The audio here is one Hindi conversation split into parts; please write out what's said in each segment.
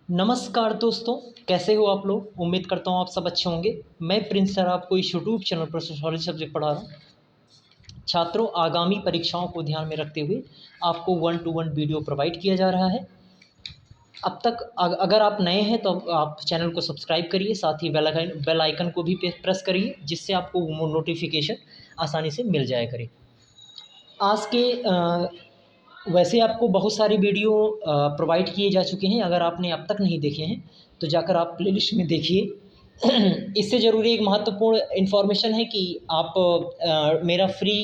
नमस्कार दोस्तों, कैसे हो आप लोग। उम्मीद करता हूँ आप सब अच्छे होंगे। मैं प्रिंस सर आपको इस यूट्यूब चैनल पर सोशियोलॉजी सब्जेक्ट पढ़ा रहा हूँ। छात्रों, आगामी परीक्षाओं को ध्यान में रखते हुए आपको 1 टू 1 वीडियो प्रोवाइड किया जा रहा है। अब तक अगर आप नए हैं तो आप चैनल को सब्सक्राइब करिए, साथ ही बेल आइकन को भी प्रेस करिए, जिससे आपको वो नोटिफिकेशन आसानी से मिल जाया करे। आज के वैसे आपको बहुत सारी वीडियो प्रोवाइड किए जा चुके हैं। अगर आपने अब तक नहीं देखे हैं तो जाकर आप प्लेलिस्ट में देखिए। इससे ज़रूरी एक महत्वपूर्ण इन्फॉर्मेशन है कि आप मेरा फ्री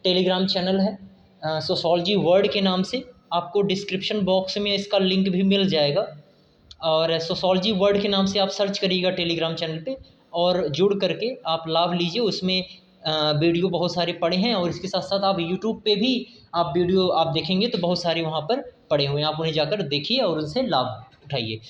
टेलीग्राम चैनल है सोशोलॉजी वर्ड के नाम से। आपको डिस्क्रिप्शन बॉक्स में इसका लिंक भी मिल जाएगा, और सोशोलॉजी वर्ड के नाम से आप सर्च करिएगा टेलीग्राम चैनल पे और जुड़ करके आप लाभ लीजिए। उसमें वीडियो बहुत सारे पड़े हैं, और इसके साथ साथ आप यूट्यूब पे भी आप वीडियो आप देखेंगे तो बहुत सारे वहाँ पर पड़े हुए हैं। आप उन्हें जाकर देखिए और उनसे लाभ उठाइए।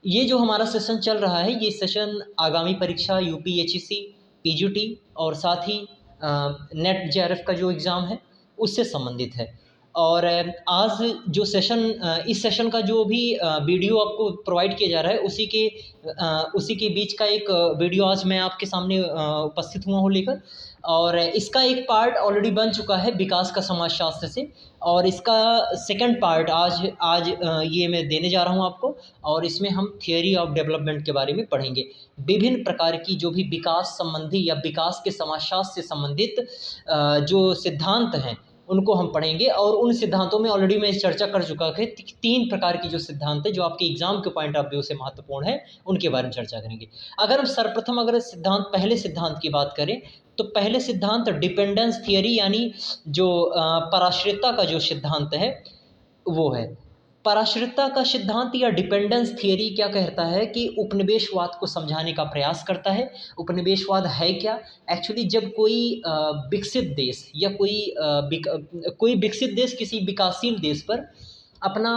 ये जो हमारा सेशन चल रहा है, ये सेशन आगामी परीक्षा यूपीएचएससी, पीजीटी और साथ ही नेट जेआरएफ का जो एग्ज़ाम है उससे संबंधित है। और आज जो सेशन इस सेशन का जो भी वीडियो आपको प्रोवाइड किया जा रहा है, उसी के बीच का एक वीडियो आज मैं आपके सामने उपस्थित हुआ हूँ लेकर। और इसका एक पार्ट ऑलरेडी बन चुका है विकास का समाजशास्त्र से, और इसका सेकंड पार्ट आज आज ये मैं देने जा रहा हूँ आपको। और इसमें हम थियरी ऑफ डेवलपमेंट के बारे में पढ़ेंगे। विभिन्न प्रकार की जो भी विकास संबंधी या विकास के समाजशास्त्र से संबंधित जो सिद्धांत हैं उनको हम पढ़ेंगे। और उन सिद्धांतों में ऑलरेडी मैं चर्चा कर चुका है। 3 प्रकार की जो सिद्धांत है जो आपके एग्जाम के पॉइंट ऑफ व्यू से महत्वपूर्ण है, उनके बारे में चर्चा करेंगे। अगर हम पहले सिद्धांत की बात करें तो पहले सिद्धांत डिपेंडेंस थियरी, यानी जो पराश्रितता का जो सिद्धांत है वो है। पराश्रितता का सिद्धांत या डिपेंडेंस थियरी क्या कहता है कि उपनिवेशवाद को समझाने का प्रयास करता है। उपनिवेशवाद है क्या? एक्चुअली जब कोई विकसित देश या कोई विकसित देश किसी विकासशील देश पर अपना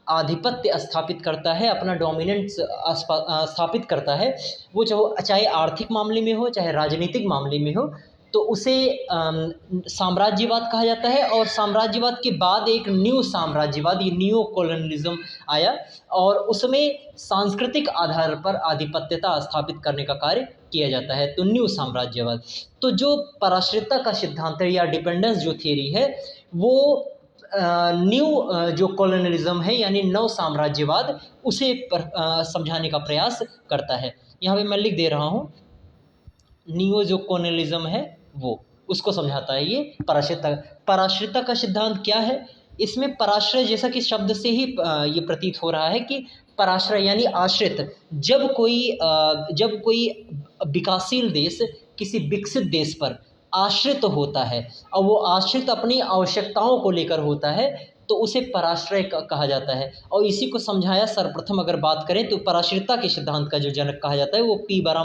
आधिपत्य स्थापित करता है, अपना डोमिनेंस स्थापित करता है, वो चाहे आर्थिक मामले में हो, चाहे राजनीतिक मामले में हो, तो उसे साम्राज्यवाद कहा जाता है। और साम्राज्यवाद के बाद एक न्यू साम्राज्यवाद, ये न्यू कॉलोनियलिज्म आया, और उसमें सांस्कृतिक आधार पर आधिपत्यता स्थापित करने का कार्य किया जाता है, तो न्यू साम्राज्यवाद। तो जो पराश्रितता का सिद्धांत है या डिपेंडेंस जो थियरी है, वो न्यू जो कॉलोनियलिज्म है यानी नव साम्राज्यवाद, उसे समझाने का प्रयास करता है। यहाँ पे मैं लिख दे रहा हूँ, नियो जो कॉलोनियलिज्म है वो उसको समझाता है। ये पराश्रितता का सिद्धांत क्या है? इसमें पराश्रय जैसा कि शब्द से ही ये प्रतीत हो रहा है कि पराश्रय यानी आश्रित। जब कोई विकासशील देश किसी विकसित देश पर आश्रित होता है और वो आश्रित अपनी आवश्यकताओं को लेकर होता है, तो उसे पराश्रय कहा जाता है। और इसी को समझाया सर्वप्रथम अगर बात करें तो पराश्रितता के सिद्धांत का जो जनक कहा जाता है वो पी बरा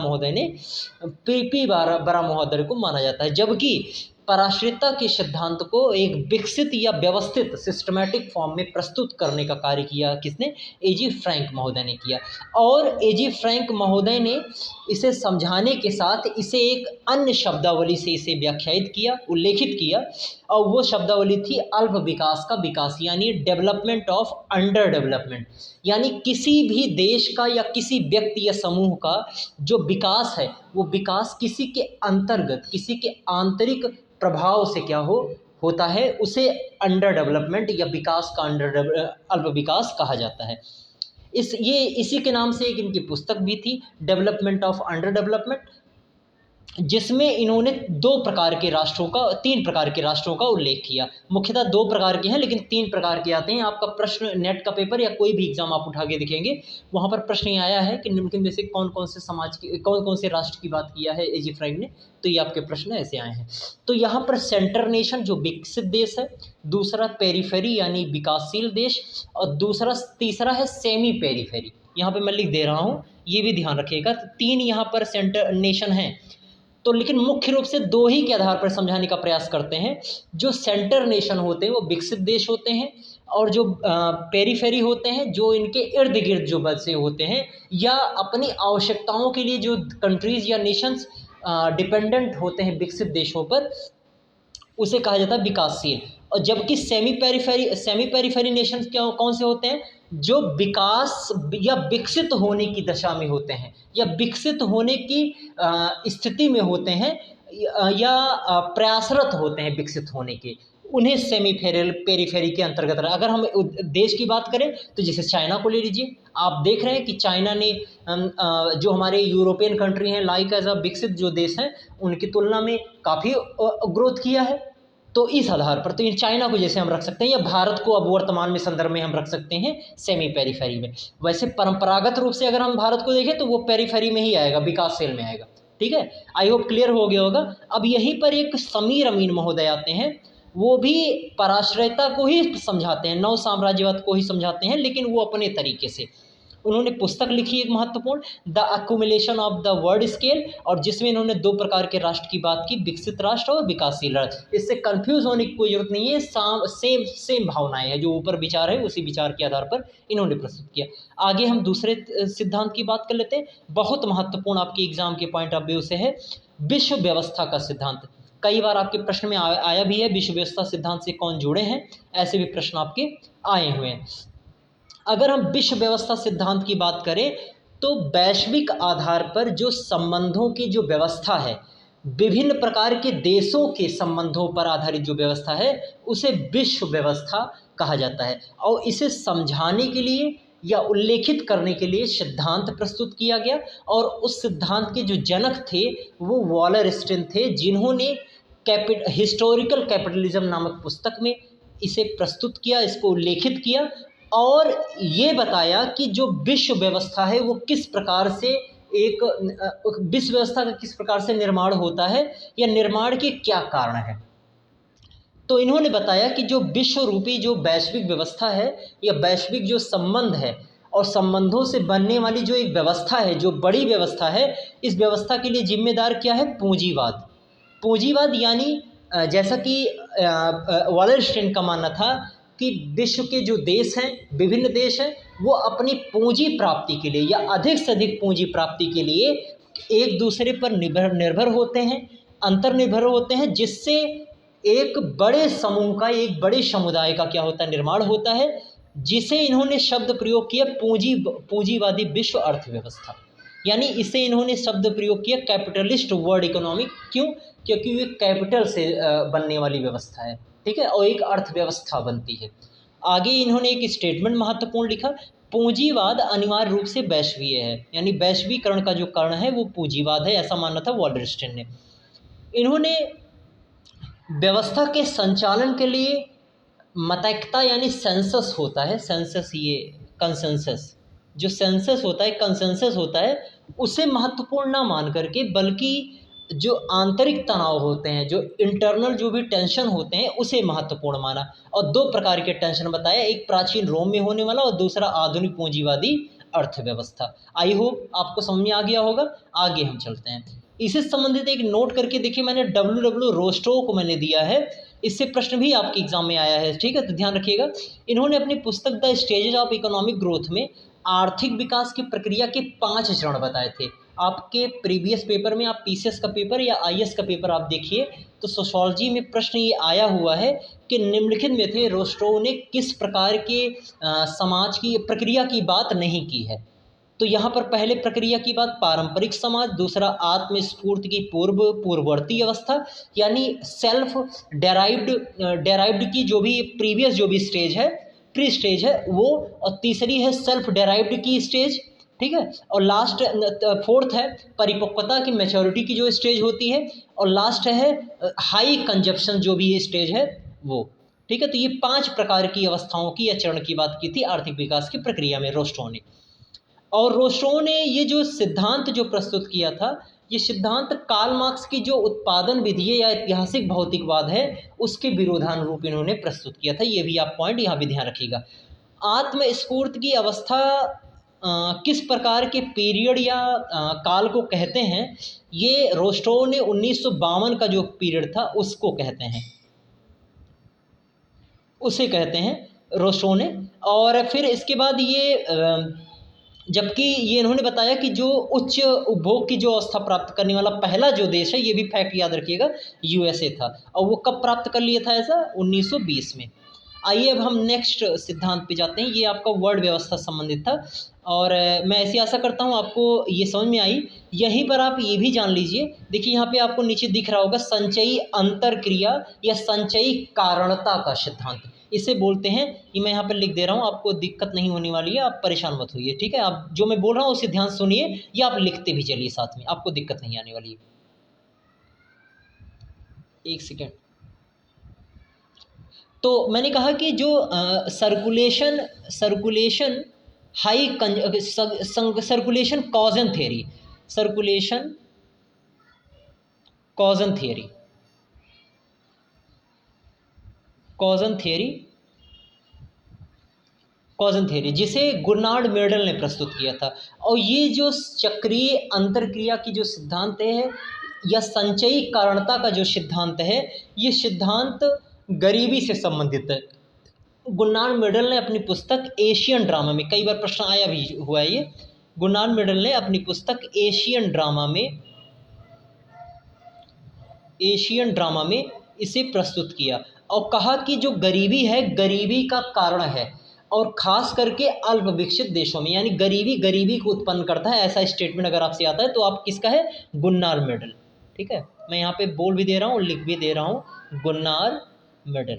महोदय को माना जाता है। जबकि पराश्रितता के सिद्धांत को एक विकसित या व्यवस्थित सिस्टमैटिक फॉर्म में प्रस्तुत करने का कार्य किया किसने? एजी फ्रैंक महोदय ने किया। और एजी फ्रैंक महोदय ने इसे समझाने के साथ इसे एक अन्य शब्दावली से इसे व्याख्यायित किया, उल्लेखित किया, और वो शब्दावली थी अल्प विकास का विकास, यानी डेवलपमेंट ऑफ अंडर डेवलपमेंट। यानी किसी भी देश का या किसी व्यक्ति या समूह का जो विकास है, वो विकास किसी के अंतर्गत, किसी के आंतरिक प्रभाव से क्या होता है, उसे अंडर डेवलपमेंट या विकास का अल्प विकास कहा जाता है। इसी के नाम से एक इनकी पुस्तक भी थी, डेवलपमेंट ऑफ अंडर डेवलपमेंट, जिसमें इन्होंने 3 प्रकार के राष्ट्रों का उल्लेख किया। मुख्यतः 2 प्रकार के हैं, लेकिन 3 प्रकार के आते हैं। आपका प्रश्न नेट का पेपर या कोई भी एग्जाम आप उठा के देखेंगे, वहाँ पर प्रश्न ये आया है कि निम्नलिखित में से कौन कौन से राष्ट्र की बात किया है एजी फ्रैंक ने, तो ये आपके प्रश्न ऐसे आए हैं। तो यहाँ पर सेंटर नेशन जो विकसित देश है, दूसरा पेरीफेरी यानी विकासशील देश, और तीसरा है सेमी पेरीफेरी। यहाँ पे मैं लिख दे रहा हूँ, ये भी ध्यान रखिएगा। 3 यहाँ पर सेंटर नेशन हैं, तो लेकिन मुख्य रूप से 2 ही के आधार पर समझाने का प्रयास करते हैं। जो सेंटर नेशन होते हैं वो विकसित देश होते हैं, और जो पेरीफेरी होते हैं, जो इनके इर्द गिर्द जो बसे होते हैं या अपनी आवश्यकताओं के लिए जो कंट्रीज़ या नेशंस डिपेंडेंट होते हैं विकसित देशों पर, उसे कहा जाता है विकासशील। और जबकि सेमी पेरीफेरी नेशंस कौन से होते हैं? जो विकास या विकसित होने की दशा में होते हैं या विकसित होने की स्थिति में होते हैं या प्रयासरत होते हैं विकसित होने के, उन्हें सेमी पेरीफेरी के अंतर्गत रहा। अगर हम देश की बात करें तो जैसे चाइना को ले लीजिए, आप देख रहे हैं कि चाइना ने जो हमारे यूरोपियन कंट्री हैं लाइक एज अ विकसित जो देश हैं उनकी तुलना में काफ़ी ग्रोथ किया है। तो इस आधार पर तो ये चाइना को जैसे हम रख सकते हैं या भारत को अब वर्तमान में संदर्भ में हम रख सकते हैं सेमी पेरीफेरी में। वैसे परंपरागत रूप से अगर हम भारत को देखें तो वो पेरीफेरी में ही आएगा, विकासशील में आएगा। ठीक है, आई होप क्लियर हो गया होगा। अब यहीं पर एक समीर अमीन महोदय आते हैं, वो भी पराश्रयता को ही समझाते हैं, नव साम्राज्यवाद को ही समझाते हैं, लेकिन वो अपने तरीके से। उन्होंने पुस्तक लिखी एक महत्वपूर्ण, the accumulation of the word scale, और जिसमें इन्होंने दो प्रकार के राष्ट्र की बात की, विकसित राष्ट्र और विकासशील राष्ट्र। इससे कंफ्यूज होने की कोई जरूरत नहीं है, सेम भावनाएं हैं, जो ऊपर विचार है उसी विचार के आधार पर इन्होंने प्रस्तुत किया। आगे हम दूसरे सिद्धांत की बात कर लेते हैं, बहुत महत्वपूर्ण आपके एग्जाम के पॉइंट ऑफ व्यू से है विश्व व्यवस्था का सिद्धांत। कई बार आपके प्रश्न में आया भी है, विश्व व्यवस्था सिद्धांत से कौन जुड़े हैं, ऐसे भी प्रश्न आपके आए हुए हैं। अगर हम विश्व व्यवस्था सिद्धांत की बात करें तो वैश्विक आधार पर जो संबंधों की जो व्यवस्था है, विभिन्न प्रकार के देशों के संबंधों पर आधारित जो व्यवस्था है, उसे विश्व व्यवस्था कहा जाता है। और इसे समझाने के लिए या उल्लेखित करने के लिए सिद्धांत प्रस्तुत किया गया, और उस सिद्धांत के जो जनक थे वो वॉलरस्टिन थे, जिन्होंने हिस्टोरिकल कैपिटलिज्म नामक पुस्तक में इसे प्रस्तुत किया, इसको उल्लेखित किया, और ये बताया कि जो विश्व व्यवस्था है वो किस प्रकार से एक विश्व व्यवस्था का किस प्रकार से निर्माण होता है या निर्माण के क्या कारण है। तो इन्होंने बताया कि जो विश्व रूपी जो वैश्विक व्यवस्था है या वैश्विक जो संबंध है और संबंधों से बनने वाली जो एक व्यवस्था है, जो बड़ी व्यवस्था है, इस व्यवस्था के लिए जिम्मेदार क्या है? पूंजीवाद। पूंजीवाद यानी जैसा कि वॉलरस्टाइन का मानना था कि विश्व के जो देश हैं, विभिन्न देश हैं, वो अपनी पूंजी प्राप्ति के लिए या अधिक से अधिक पूंजी प्राप्ति के लिए एक दूसरे पर निर्भर होते हैं, अंतर्निर्भर होते हैं, जिससे एक बड़े समूह का, एक बड़े समुदाय का क्या होता है? निर्माण होता है, जिसे इन्होंने शब्द प्रयोग किया पूंजीवादी विश्व अर्थव्यवस्था। यानी इसे इन्होंने शब्द प्रयोग किया कैपिटलिस्ट वर्ल्ड इकोनॉमी। क्यों? क्योंकि ये कैपिटल से बनने वाली व्यवस्था है, ठीक है, और एक अर्थव्यवस्था बनती है। आगे इन्होंने एक स्टेटमेंट महत्वपूर्ण लिखा, पूंजीवाद अनिवार्य रूप से वैश्वीय है, यानी वैश्वीकरण का जो कारण है वो पूंजीवाद है, ऐसा मानना था वॉलरस्टाइन ने। इन्होंने व्यवस्था के संचालन के लिए मतैक्ता यानी सेंसस होता है, सेंसस ये कंसेंसस, जो सेंसस होता है, कंसेंसस होता है, उसे महत्वपूर्ण ना मान करके बल्कि जो आंतरिक तनाव होते हैं, जो इंटरनल जो भी टेंशन होते हैं, उसे महत्वपूर्ण माना। और दो प्रकार के टेंशन बताया, एक प्राचीन रोम में होने वाला और दूसरा आधुनिक पूंजीवादी अर्थव्यवस्था। आई होप आपको समझ में आ गया होगा। आगे हम चलते हैं, इससे संबंधित एक नोट करके देखिए, मैंने डब्ल्यू रोस्टो को मैंने दिया है, इससे प्रश्न भी आपके एग्जाम में आया है, ठीक है, तो ध्यान रखिएगा। इन्होंने अपनी पुस्तक the stages of economic growth में आर्थिक विकास की प्रक्रिया के 5 चरण बताए थे। आपके प्रीवियस पेपर में, आप पीसीएस का पेपर या आईएएस का पेपर आप देखिए तो सोशियोलॉजी में प्रश्न ये आया हुआ है कि निम्नलिखित में थे रोस्टो ने किस प्रकार के समाज की प्रक्रिया की बात नहीं की है। तो यहाँ पर पहले प्रक्रिया की बात पारंपरिक समाज, दूसरा आत्मस्फूर्ति की पूर्ववर्ती अवस्था यानी सेल्फ डेराइव्ड की जो भी प्रीवियस जो भी स्टेज है, प्री स्टेज है वो, और तीसरी है सेल्फ डेराइव्ड की स्टेज, ठीक है, और लास्ट फोर्थ है परिपक्वता की मैच्योरिटी की जो स्टेज होती है, और लास्ट है हाई कंजप्शन जो भी स्टेज है वो, ठीक है। तो ये 5 प्रकार की अवस्थाओं की या चरण की बात की थी आर्थिक विकास की प्रक्रिया में रोस्टो ने। और रोस्टो ने ये जो सिद्धांत जो प्रस्तुत किया था, ये सिद्धांत कार्ल मार्क्स की जो उत्पादन विधि है या ऐतिहासिक भौतिकवाद है, उसके विरोधानुरूप इन्होंने प्रस्तुत किया था। ये भी आप पॉइंट यहाँ भी ध्यान रखिएगा। आत्मस्फूर्ति की अवस्था किस प्रकार के पीरियड या काल को कहते हैं, ये रोस्टो ने 1952 का जो पीरियड था उसको कहते हैं, उसे कहते हैं रोस्टो ने। और फिर इसके बाद ये जबकि ये इन्होंने बताया कि जो उच्च उपभोग की जो अवस्था प्राप्त करने वाला पहला जो देश है, ये भी फैक्ट याद रखिएगा, यूएसए था। और वो कब प्राप्त कर लिया था ऐसा? 1920 में। आइए अब हम नेक्स्ट सिद्धांत पे जाते हैं। ये आपका वर्ड व्यवस्था से संबंधित था और मैं ऐसी आशा करता हूँ आपको ये समझ में आई। यहीं पर आप ये भी जान लीजिए, देखिए यहाँ पे आपको नीचे दिख रहा होगा संचयी अंतरक्रिया या संचयी कारणता का सिद्धांत। इसे बोलते हैं, ये मैं यहाँ पर लिख दे रहा हूँ, आपको दिक्कत नहीं होने वाली है, आप परेशान मत होइए, ठीक है। आप जो मैं बोल रहा हूँ उसे ध्यान सुनिए या आप लिखते भी चलिए साथ में, आपको दिक्कत नहीं आने वाली है। एक सेकेंड। तो मैंने कहा कि जो circulation high circulation causation theory, circulation causation theory, causation theory, causation theory जिसे गुर्नार्ड मेडल ने प्रस्तुत किया था। और ये जो चक्रीय अंतरक्रिया की जो सिद्धांत है या संचयी कारणता का जो सिद्धांत है, ये सिद्धांत गरीबी से संबंधित है। गुर्नार्ड मेडल ने अपनी पुस्तक एशियन ड्रामा में, कई बार प्रश्न आया भी हुआ है ये, गुर्नार्ड मेडल ने अपनी पुस्तक एशियन ड्रामा में इसे प्रस्तुत किया और कहा कि जो गरीबी है, गरीबी का कारण है और ख़ास करके अल्प विकसित देशों में, यानी गरीबी गरीबी को उत्पन्न करता है। ऐसा स्टेटमेंट अगर आपसे आता है तो आप किसका है? गुर्नार्ड मेडल, ठीक है। मैं यहाँ पे बोल भी दे रहा हूँ और लिख भी दे रहा हूँ, गुर्नार्ड मेडल,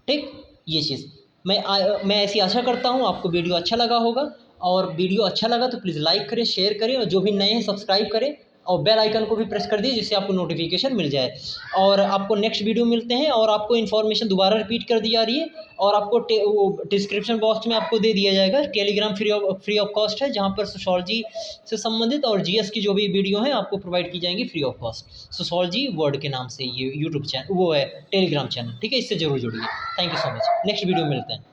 ठीक। ये चीज़ मैं ऐसी आशा करता हूँ आपको वीडियो अच्छा लगा होगा, और वीडियो अच्छा लगा तो प्लीज़ लाइक करें, शेयर करें, और जो भी नए हैं सब्सक्राइब करें और बेल आइकन को भी प्रेस कर दीजिए जिससे आपको नोटिफिकेशन मिल जाए। और आपको नेक्स्ट वीडियो मिलते हैं, और आपको इन्फॉर्मेशन दोबारा रिपीट कर दी जा रही है, और आपको वो डिस्क्रिप्शन बॉक्स में आपको दे दिया जाएगा, टेलीग्राम फ्री ऑफ कॉस्ट है, जहाँ पर सोशोलॉजी से संबंधित और जीएस की जो भी वीडियो हैं आपको प्रोवाइड की जाएंगी free of cost. Sociology word के नाम से ये यूट्यूब चैनल, वो है टेलीग्राम चैनल, ठीक है। इससे जरूर जुड़िए। Thank you so much. Next video मिलते हैं।